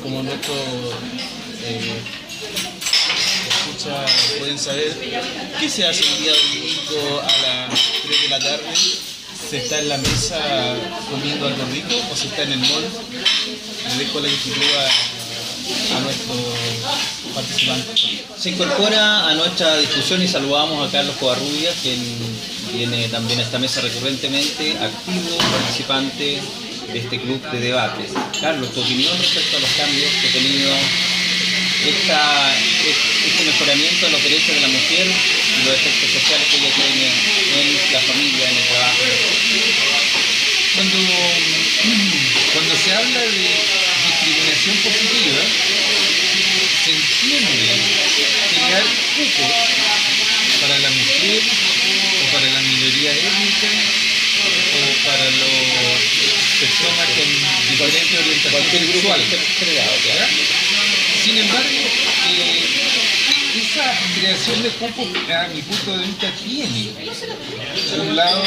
como nuestros escuchas pueden saber, ¿qué se hace el día domingo a las 3 de la tarde? ¿Se está en la mesa comiendo algo rico o se está en el mall? Le dejo la inquietud a nuestros participantes. Se incorpora a nuestra discusión y saludamos a Carlos Covarrubias, quien viene también a esta mesa recurrentemente, activo, participante de este club de debates. Carlos, tu opinión respecto a los cambios que ha tenido este mejoramiento de los derechos de la mujer y los efectos sociales que ella tiene en la familia, en el trabajo. Cuando se habla de discriminación positiva, se entiende crear cupos para la mujer o para la minoría étnica o para las personas con diferente orientación sexual. Sin embargo, esa creación de cupos, a mi punto de vista, tiene un lado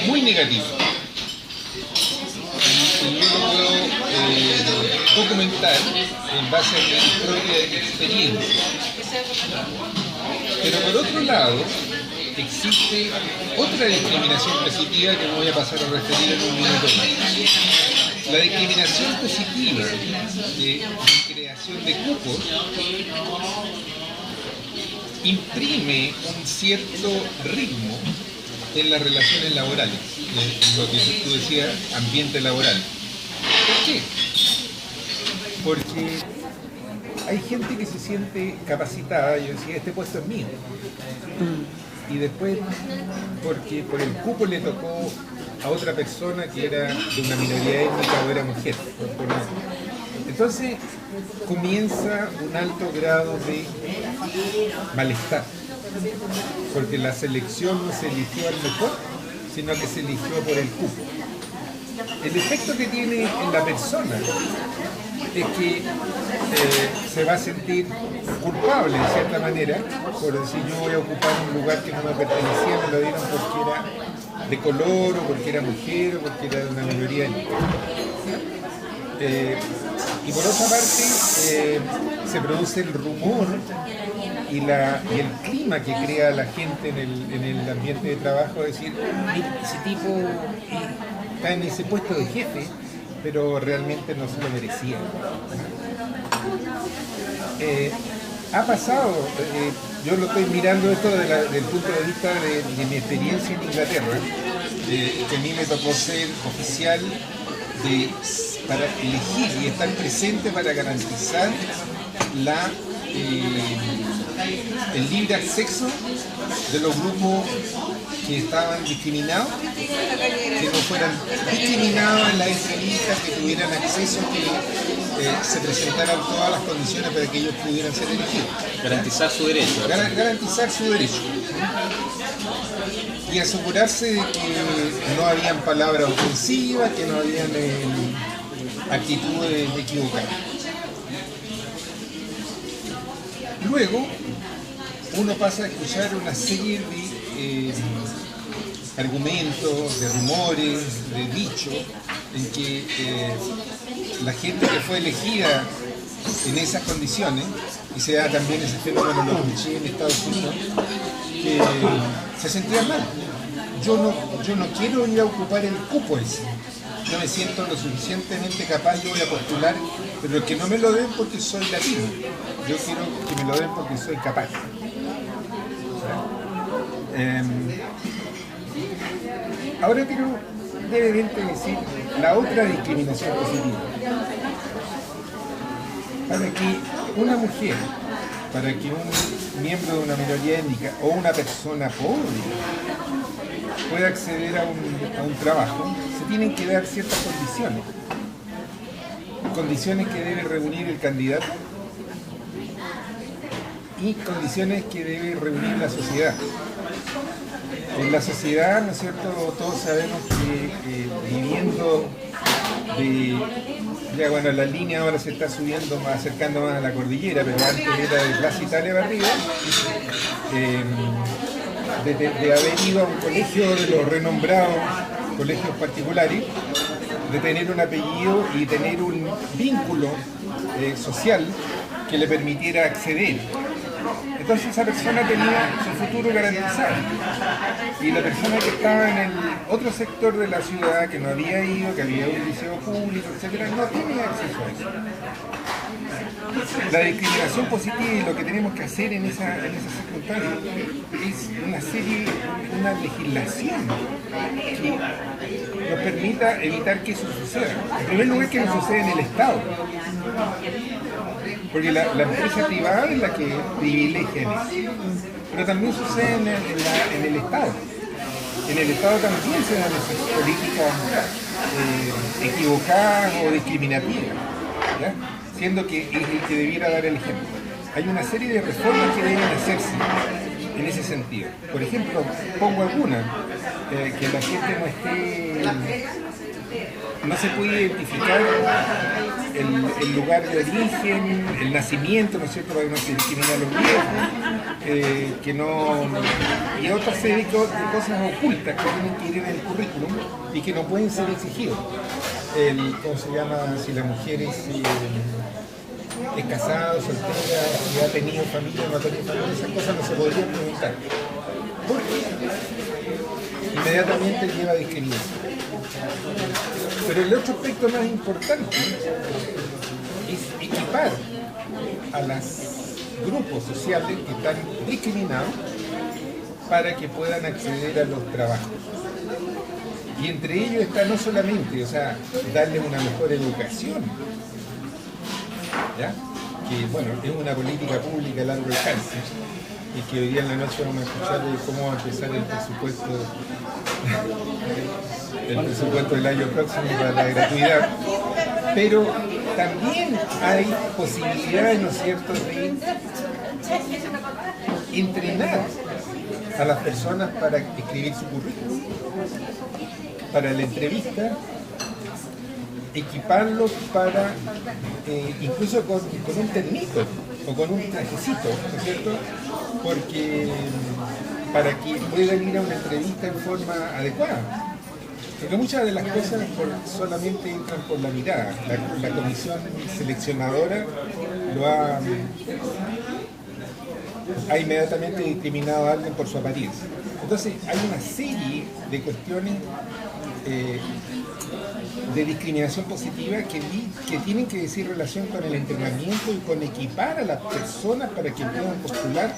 muy negativo. Y yo lo puedo documentar en base a mi propia experiencia. Pero por otro lado, existe otra discriminación positiva que me voy a pasar a referir en un minuto más. La discriminación positiva de creación de cupos imprime un cierto ritmo en las relaciones laborales, lo que tú decías, ambiente laboral. ¿Por qué? Porque hay gente que se siente capacitada, yo decía, este puesto es mío. Y después, porque por el cupo le tocó a otra persona que era de una minoría étnica o era mujer. Entonces comienza un alto grado de malestar, porque la selección no se eligió al mejor, sino que se eligió por el cupo. El efecto que tiene en la persona es que se va a sentir culpable de cierta manera por decir yo voy a ocupar un lugar que no me pertenecía, me lo dieron porque era de color o porque era mujer o porque era de una minoría étnica. Y por otra parte se produce el rumor y el clima que crea la gente en el ambiente de trabajo, es decir, ese tipo está en ese puesto de jefe, pero realmente no se lo merecía. Ha pasado, yo lo estoy mirando esto desde el punto de vista de mi experiencia en Inglaterra, que a mí me tocó ser oficial para elegir y estar presente para garantizar el libre acceso de los grupos que estaban discriminados, que no fueran discriminados en las entrevistas, que tuvieran acceso, que se presentaran todas las condiciones para que ellos pudieran ser elegidos. Garantizar su derecho. Garantizar su derecho. Y asegurarse de que no habían palabras ofensivas, que no habían actitudes equivocadas. Luego, uno pasa a escuchar una serie de argumentos, de rumores, de dichos, en que la gente que fue elegida en esas condiciones, y se da también ese fenómeno, lo escuché en Estados Unidos, que se sentían mal. Yo no quiero ir a ocupar el cupo ese. No me siento lo suficientemente capaz, yo voy a postular, pero que no me lo den porque soy latino. Yo quiero que me lo den porque soy capaz. Ahora quiero brevemente decir la otra discriminación positiva. Para que una mujer, para que un miembro de una minoría étnica o una persona pobre pueda acceder a un trabajo, se tienen que dar ciertas condiciones. Condiciones que debe reunir el candidato y condiciones que debe reunir la sociedad. En la sociedad, ¿no es cierto?, todos sabemos que viviendo ya bueno, la línea ahora se está subiendo, más acercando más a la cordillera, pero antes era de Plaza Italia para arriba, de haber ido a un colegio de los renombrados colegios particulares, de tener un apellido y tener un vínculo social que le permitiera acceder. Entonces esa persona tenía su futuro garantizado. Y la persona que estaba en el otro sector de la ciudad, que no había ido, que había un liceo público, etc., no tenía acceso a eso. La discriminación positiva y lo que tenemos que hacer en esa circunstancia es una legislación que nos permita evitar que eso suceda. En primer lugar, que no suceda en el Estado. Porque la empresa privada es la que privilegia eso. Pero también sucede en el Estado. En el Estado también se dan esas políticas equivocadas o discriminativas, ¿ya? Siendo que es el que debiera dar el ejemplo. Hay una serie de reformas que deben hacerse en ese sentido. Por ejemplo, pongo algunas, que la gente no se puede identificar el lugar de origen, el nacimiento, ¿no es cierto?, para que no se discrimine a los viejos, y otra serie de cosas ocultas que tienen que ir en el currículum y que no pueden ser exigidos. ¿Cómo se llama? Si la mujer es casada, soltera, si ha tenido familia o no ha tenido familia, esas cosas no se podrían preguntar. Porque inmediatamente lleva a discriminación. Pero el otro aspecto más importante es equipar a los grupos sociales que están discriminados para que puedan acceder a los trabajos. Y entre ellos está no solamente, darles una mejor educación, ¿ya? Que bueno, es una política pública a largo alcance, y que hoy día en la noche vamos a escuchar de cómo va a empezar el presupuesto del año próximo para la gratuidad, pero también hay posibilidades, ¿no es cierto?, de entrenar a las personas para escribir su currículum, para la entrevista, equiparlos para, incluso con un ternito o con un trajecito, ¿no es cierto?, porque para que puedan ir a una entrevista en forma adecuada. Porque muchas de las cosas solamente entran por la mirada. La comisión seleccionadora ha inmediatamente discriminado a alguien por su apariencia. Entonces hay una serie de cuestiones de discriminación positiva que tienen que decir relación con el entrenamiento y con equipar a las personas para que puedan postular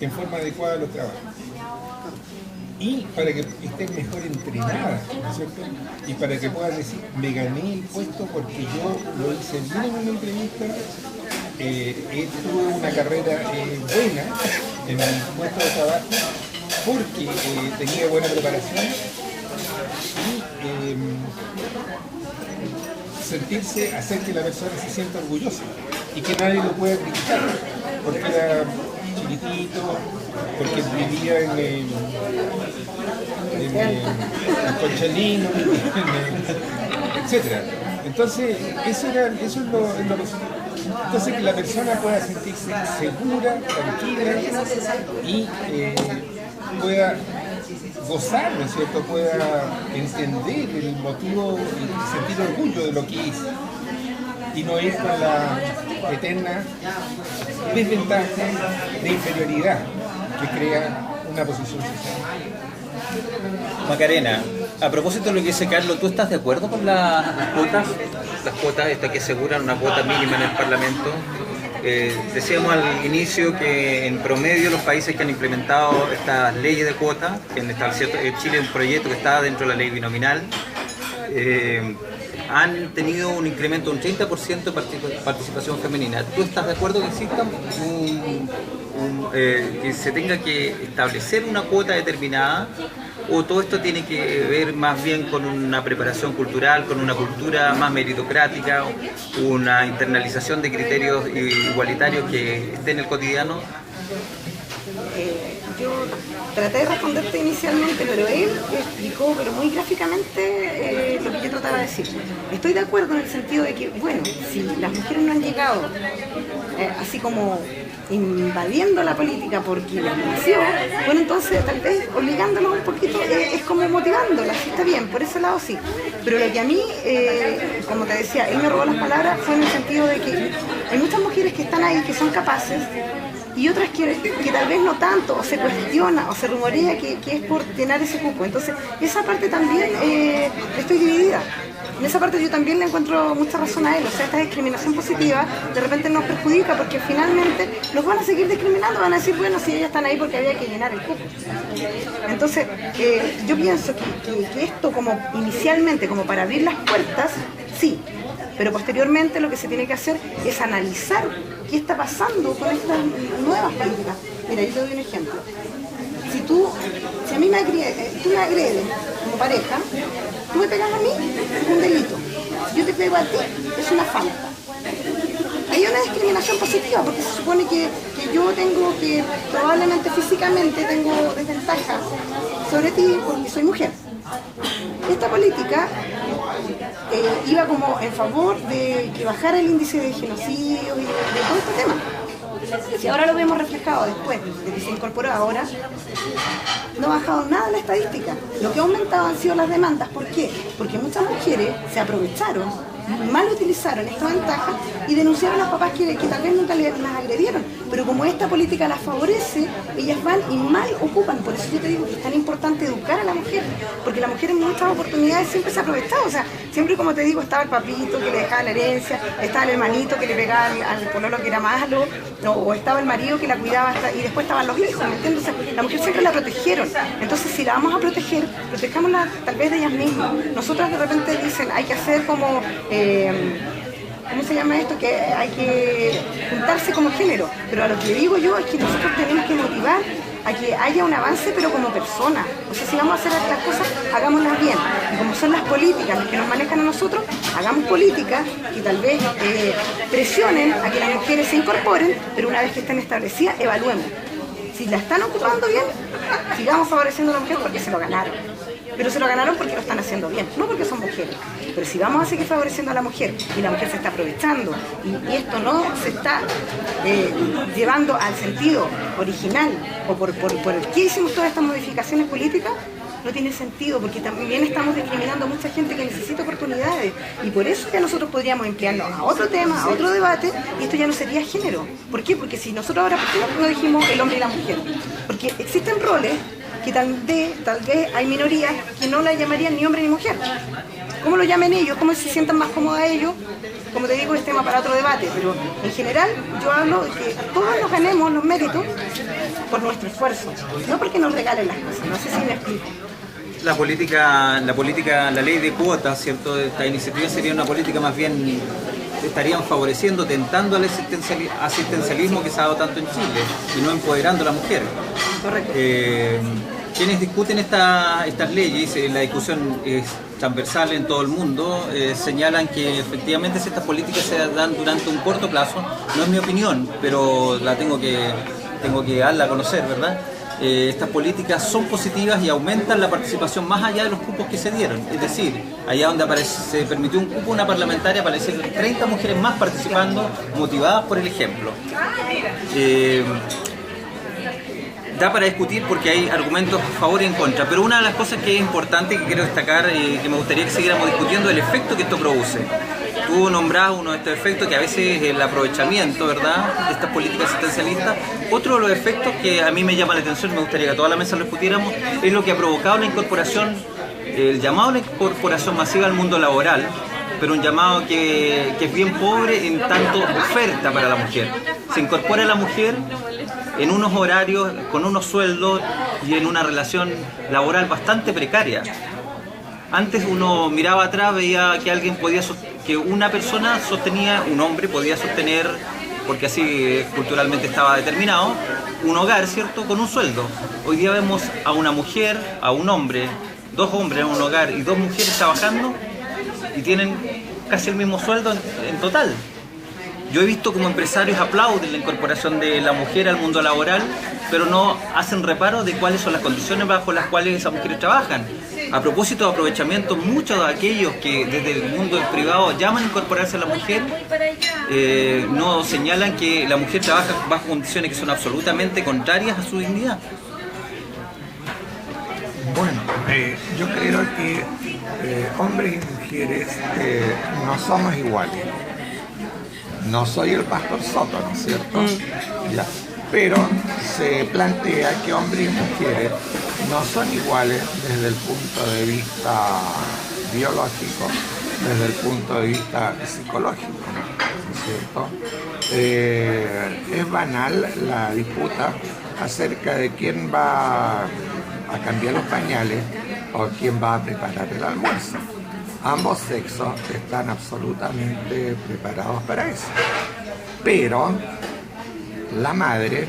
en forma adecuada a los trabajos. Y para que estén mejor entrenadas, ¿no es cierto? Y para que puedan decir, me gané el puesto porque yo lo hice bien en una entrevista, tuve una carrera buena en el puesto de trabajo porque tenía buena preparación y hacer que la persona se sienta orgullosa y que nadie lo pueda criticar porque era chiquitito, porque vivía en Conchalino, etc. Entonces, eso es lo positivo. Entonces, que la persona pueda sentirse segura, tranquila y pueda gozar, ¿no es cierto?, pueda entender el motivo y sentir orgullo de lo que hizo y no ir con la eterna desventaja de inferioridad que crea una posición social. Macarena, a propósito de lo que dice Carlos, ¿tú estás de acuerdo con las cuotas? Las cuotas, estas que aseguran una cuota mínima en el Parlamento. Decíamos al inicio que en promedio los países que han implementado estas leyes de cuotas, que han establecido Chile un proyecto que está dentro de la ley binominal, han tenido un incremento de un 30% de participación femenina. ¿Tú estás de acuerdo que exista que se tenga que establecer una cuota determinada, o todo esto tiene que ver más bien con una preparación cultural, con una cultura más meritocrática, una internalización de criterios igualitarios que esté en el cotidiano? Yo traté de responderte inicialmente, pero él explicó, pero muy gráficamente, lo que yo trataba de decir. Estoy de acuerdo en el sentido de que, bueno, si las mujeres no han llegado, así como invadiendo la política porque les nació, bueno, entonces tal vez obligándolos un poquito es como motivándolas, está bien, por ese lado sí. Pero lo que a mí, como te decía, él me robó las palabras, fue en el sentido de que hay muchas mujeres que están ahí, que son capaces, y otras que tal vez no tanto, o se cuestiona, o se rumorea que es por llenar ese cupo. Entonces, esa parte también estoy dividida. En esa parte yo también le encuentro mucha razón a él. O sea, esta discriminación positiva de repente nos perjudica porque finalmente los van a seguir discriminando, van a decir, bueno, si ellas están ahí porque había que llenar el cupo. Entonces, yo pienso que esto como inicialmente, como para abrir las puertas, sí, pero posteriormente lo que se tiene que hacer es analizar qué está pasando con estas nuevas políticas. Mira, yo te doy un ejemplo. Si a mí tú me agredes como pareja, tú me pegas a mí, es un delito. Si yo te pego a ti, es una falta. Hay una discriminación positiva porque se supone que yo tengo que, probablemente físicamente tengo desventaja sobre ti porque soy mujer. Esta política iba como en favor de que bajara el índice de genocidio y de todo este tema. Si ahora lo vemos reflejado después de que se incorporó ahora, no ha bajado nada la estadística. Lo que ha aumentado han sido las demandas. ¿Por qué? Porque muchas mujeres se aprovecharon, mal utilizaron esta ventaja y denunciaron a los papás que tal vez nunca las agredieron. Pero como esta política las favorece, ellas van y mal ocupan. Por eso yo te digo que es tan importante educar a la mujer, porque la mujer en muchas oportunidades siempre se ha aprovechado. O sea, siempre, como te digo, estaba el papito que le dejaba la herencia, estaba el hermanito que le pegaba al pololo que era malo, o estaba el marido que la cuidaba y después estaban los hijos, ¿me entiendes? O sea, la mujer siempre la protegieron. Entonces, si la vamos a proteger, protejámosla tal vez de ellas mismas. Nosotros de repente dicen, hay que hacer como... ¿cómo se llama esto? Que hay que juntarse como género. Pero a lo que digo yo es que nosotros tenemos que motivar a que haya un avance, pero como persona. O sea, si vamos a hacer las cosas, hagámoslas bien. Y como son las políticas las que nos manejan a nosotros, hagamos políticas que tal vez presionen a que las mujeres se incorporen, pero una vez que estén establecidas, evaluemos. Si la están ocupando bien, sigamos favoreciendo a la mujer porque se lo ganaron. Pero se lo ganaron porque lo están haciendo bien, no porque son mujeres. Pero si vamos a seguir favoreciendo a la mujer y la mujer se está aprovechando y esto no se está llevando al sentido original o por el que hicimos todas estas modificaciones políticas, no tiene sentido porque también estamos discriminando a mucha gente que necesita oportunidades y por eso ya nosotros podríamos emplearnos a otro tema, a otro debate y esto ya no sería género. ¿Por qué? Porque si nosotros ahora, ¿por qué no dijimos el hombre y la mujer? Porque existen roles que tal vez hay minorías que no la llamarían ni hombre ni mujer. ¿Cómo lo llamen ellos? ¿Cómo se sientan más cómodos ellos? Como te digo, es tema para otro debate, pero en general yo hablo de que todos nos ganemos los méritos por nuestro esfuerzo, no porque nos regalen las cosas, no sé si me explico. La ley de cuotas, ¿cierto? Esta iniciativa sería una política más bien, estarían favoreciendo, tentando al asistencialismo que se ha dado tanto en Chile y no empoderando a la mujer. Correcto. Quienes discuten estas leyes, la discusión es transversal en todo el mundo, señalan que efectivamente si estas políticas se dan durante un corto plazo, no es mi opinión, pero la tengo que darla a conocer, ¿verdad? Estas políticas son positivas y aumentan la participación más allá de los cupos que se dieron. Es decir, allá donde se permitió un cupo, una parlamentaria, aparecieron 30 mujeres más participando, motivadas por el ejemplo. Da para discutir porque hay argumentos a favor y en contra, pero una de las cosas que es importante que quiero destacar y que me gustaría que siguiéramos discutiendo es el efecto que esto produce. Tú nombrabas uno de estos efectos que a veces es el aprovechamiento, ¿verdad?, de estas políticas asistencialistas. Otro de los efectos que a mí me llama la atención y me gustaría que a toda la mesa lo discutiéramos es lo que ha provocado la incorporación, el llamado a la incorporación masiva al mundo laboral, pero un llamado que es bien pobre en tanto oferta para la mujer. Se incorpora a la mujer en unos horarios, con unos sueldos y en una relación laboral bastante precaria. Antes uno miraba atrás, veía que que una persona sostenía, un hombre podía sostener, porque así culturalmente estaba determinado, un hogar, ¿cierto?, con un sueldo. Hoy día vemos a una mujer, a un hombre, dos hombres en un hogar y dos mujeres trabajando y tienen casi el mismo sueldo en total. Yo he visto como empresarios aplauden la incorporación de la mujer al mundo laboral, pero no hacen reparo de cuáles son las condiciones bajo las cuales esas mujeres trabajan. A propósito de aprovechamiento, muchos de aquellos que desde el mundo del privado llaman a incorporarse a la mujer, no señalan que la mujer trabaja bajo condiciones que son absolutamente contrarias a su dignidad. Bueno, yo creo que hombres y mujeres no somos iguales. No soy el pastor Soto, ¿no es cierto? Ya. Pero se plantea que hombres y mujeres no son iguales desde el punto de vista biológico, desde el punto de vista psicológico, ¿no es cierto? Es banal la disputa acerca de quién va a cambiar los pañales o quién va a preparar el almuerzo. Ambos sexos están absolutamente preparados para eso. Pero la madre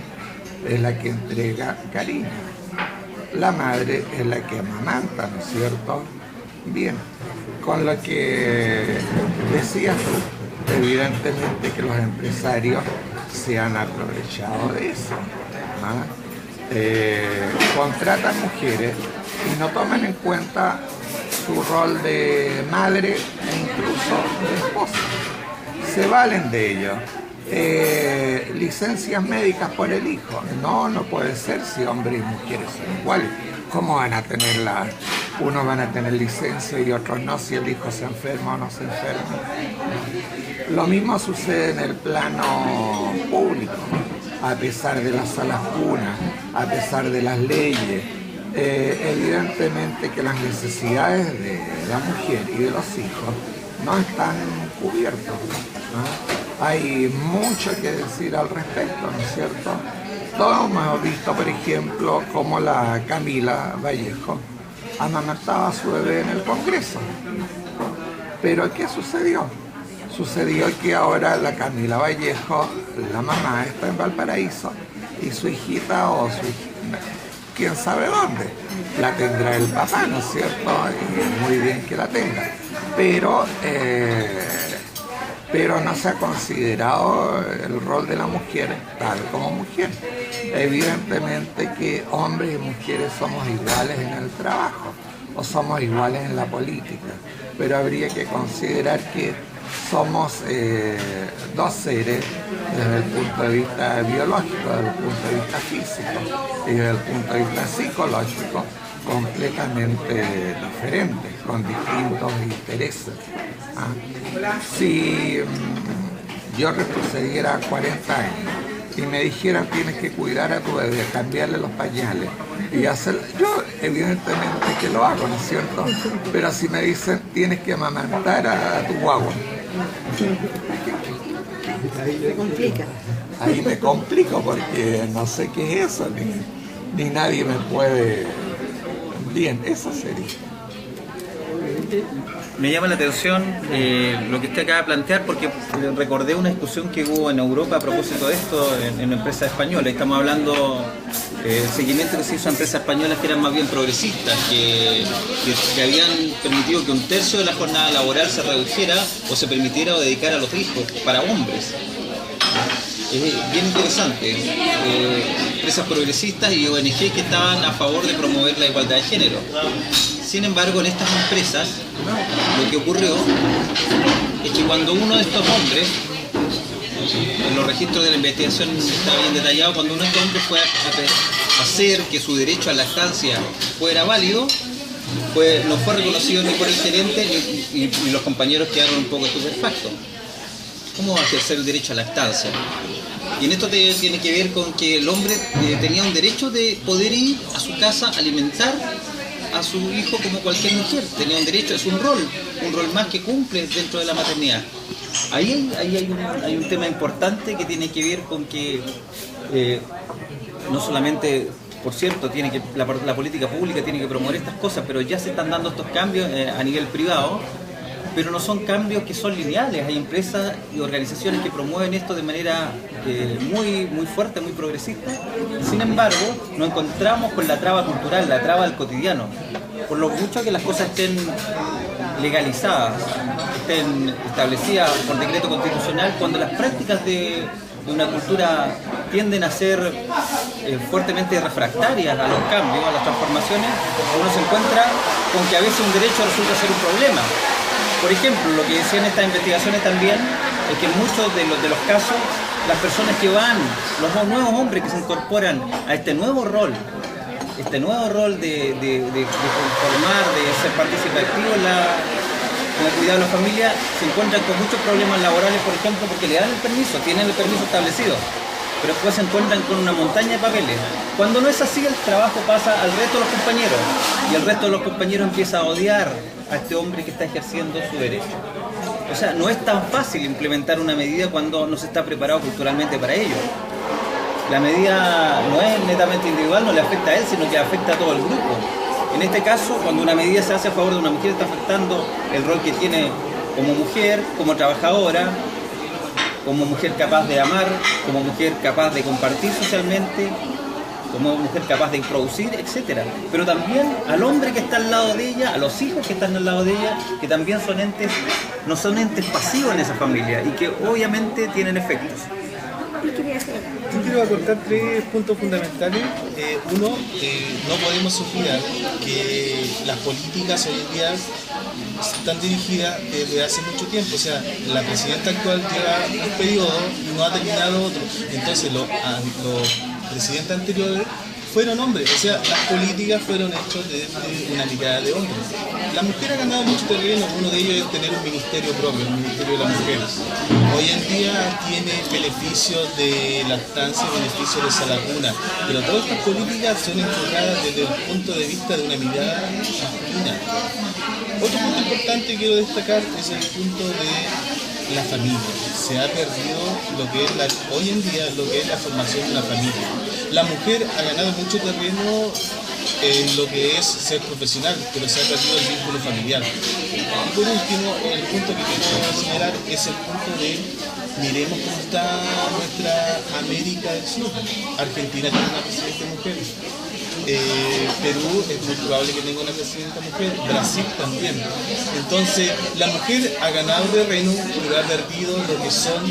es la que entrega cariño. La madre es la que amamanta, ¿no es cierto? Bien, con lo que decías tú, evidentemente que los empresarios se han aprovechado de eso, ¿no? Contratan mujeres y no toman en cuenta su rol de madre e incluso de esposa. Se valen de ello. Licencias médicas por el hijo. No puede ser si hombres y mujeres son iguales. ¿Cómo van a tener unos van a tener licencia y otros no si el hijo se enferma o no se enferma? Lo mismo sucede en el plano público. A pesar de las salas cunas, a pesar de las leyes, evidentemente que las necesidades de la mujer y de los hijos no están cubiertos, ¿no? Hay mucho que decir al respecto, ¿no es cierto? Todos hemos visto, por ejemplo, cómo la Camila Vallejo amamantaba a su bebé en el Congreso. Pero ¿qué sucedió? Sucedió que ahora la Camila Vallejo, la mamá, está en Valparaíso y su hijita o su hijita, quién sabe dónde, la tendrá el papá, ¿no es cierto? Y muy bien que la tenga. Pero no se ha considerado el rol de la mujer tal como mujer. Evidentemente que hombres y mujeres somos iguales en el trabajo o somos iguales en la política, pero habría que considerar que somos dos seres desde el punto de vista biológico, desde el punto de vista físico y desde el punto de vista psicológico completamente diferentes, con distintos intereses. Si yo retrocediera a 40 años y me dijeran tienes que cuidar a tu bebé, cambiarle los pañales y hacer, yo evidentemente que lo hago, ¿no es cierto? Pero si me dicen tienes que amamantar a tu guagua, Se complica. ahí me complico porque no sé qué es eso, ni nadie me puede. Bien, eso sería. Me llama la atención lo que usted acaba de plantear porque recordé una discusión que hubo en Europa a propósito de esto en una empresa española. Estamos hablando del seguimiento que se hizo a empresas españolas que eran más bien progresistas, que habían permitido que un tercio de la jornada laboral se redujera o se permitiera dedicar a los hijos para hombres. Es bien interesante. Empresas progresistas y ONG que estaban a favor de promover la igualdad de género. Sin embargo, en estas empresas, lo que ocurrió es que cuando uno de estos hombres, en los registros de la investigación está bien detallado, cuando uno de estos hombres fue a hacer que su derecho a la lactancia fuera válido, pues no fue reconocido ni por el gerente y los compañeros quedaron un poco estupefactos. ¿Cómo va a ejercer el derecho a lactancia? Y en esto tiene que ver con que el hombre tenía un derecho de poder ir a su casa a alimentar a su hijo como cualquier mujer. Tenía un derecho, es un rol más que cumple dentro de la maternidad. Ahí hay un tema importante que tiene que ver con que no solamente, por cierto, la política pública tiene que promover estas cosas, pero ya se están dando estos cambios a nivel privado, pero no son cambios que son lineales. Hay empresas y organizaciones que promueven esto de manera muy fuerte, muy progresista. Sin embargo, nos encontramos con la traba cultural, la traba del cotidiano. Por lo mucho que las cosas estén legalizadas, estén establecidas por decreto constitucional, cuando las prácticas de una cultura tienden a ser fuertemente refractarias a los cambios, a las transformaciones, uno se encuentra con que a veces un derecho resulta ser un problema. Por ejemplo, lo que decían estas investigaciones también es que en muchos de los casos, las personas que van, los nuevos hombres que se incorporan a este nuevo rol de formar, de ser partícipe activo en el cuidado de la familia, se encuentran con muchos problemas laborales, por ejemplo, porque le dan el permiso, tienen el permiso establecido, pero después se encuentran con una montaña de papeles. Cuando no es así, el trabajo pasa al resto de los compañeros, y el resto de los compañeros empieza a odiar a este hombre que está ejerciendo su derecho. O sea, no es tan fácil implementar una medida cuando no se está preparado culturalmente para ello. La medida no es netamente individual, no le afecta a él, sino que afecta a todo el grupo. En este caso, cuando una medida se hace a favor de una mujer, está afectando el rol que tiene como mujer, como trabajadora, como mujer capaz de amar, como mujer capaz de compartir socialmente, como mujer capaz de producir, etc. Pero también al hombre que está al lado de ella, a los hijos que están al lado de ella, que también son entes, no son entes pasivos en esa familia y que obviamente tienen efectos. Yo quiero aportar 3 puntos fundamentales. Uno, no podemos olvidar que las políticas hoy en día están dirigidas desde hace mucho tiempo. O sea, la presidenta actual lleva un periodo y no ha terminado otro. Entonces, los presidentes anteriores fueron hombres, o sea, las políticas fueron hechas desde una mirada de hombres. La mujer ha ganado mucho terreno, uno de ellos es tener un ministerio propio, el Ministerio de la Mujer. Hoy en día tiene beneficios de lactancia, beneficios de salacuna, pero todas estas políticas son enfocadas desde el punto de vista de una mirada masculina. Otro punto importante que quiero destacar es el punto de la familia. Se ha perdido lo que es hoy en día lo que es la formación de una familia. La mujer ha ganado mucho terreno en lo que es ser profesional, pero se ha perdido el vínculo familiar. Y por último, el punto que quiero señalar es el punto de miremos cómo está nuestra América del Sur. Argentina tiene una presidenta mujer. Perú es muy probable que tenga una presidenta mujer, Brasil también. Entonces, la mujer ha ganado terreno, pero ha perdido lo que son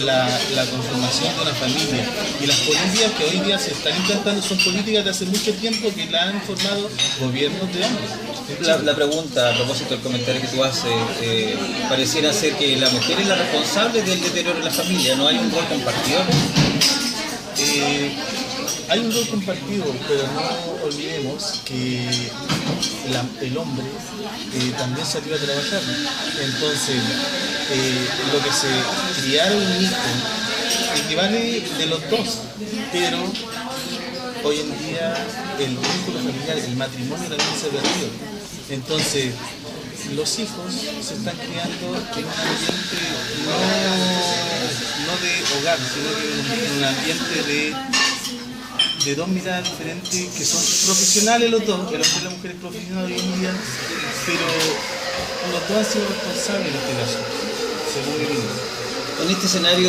la conformación de una familia. Y las políticas que hoy día se están implantando son políticas de hace mucho tiempo que la han formado gobiernos de hombres. La pregunta a propósito del comentario que tú haces, pareciera ser que la mujer es la responsable del deterioro de la familia, ¿no hay un rol compartido? Hay un rol compartido, pero no olvidemos que el hombre también salió a trabajar. Entonces, lo que se criar un hijo equivale de los dos, pero hoy en día el vínculo familiar, el matrimonio también se ha perdido. Entonces, los hijos se están criando en un ambiente no de hogar, sino que en un ambiente de dos miradas diferentes que son profesionales los dos, el hombre y la mujer es profesional hoy en día, pero los dos han sido responsables en este caso, según mi opinión. En este escenario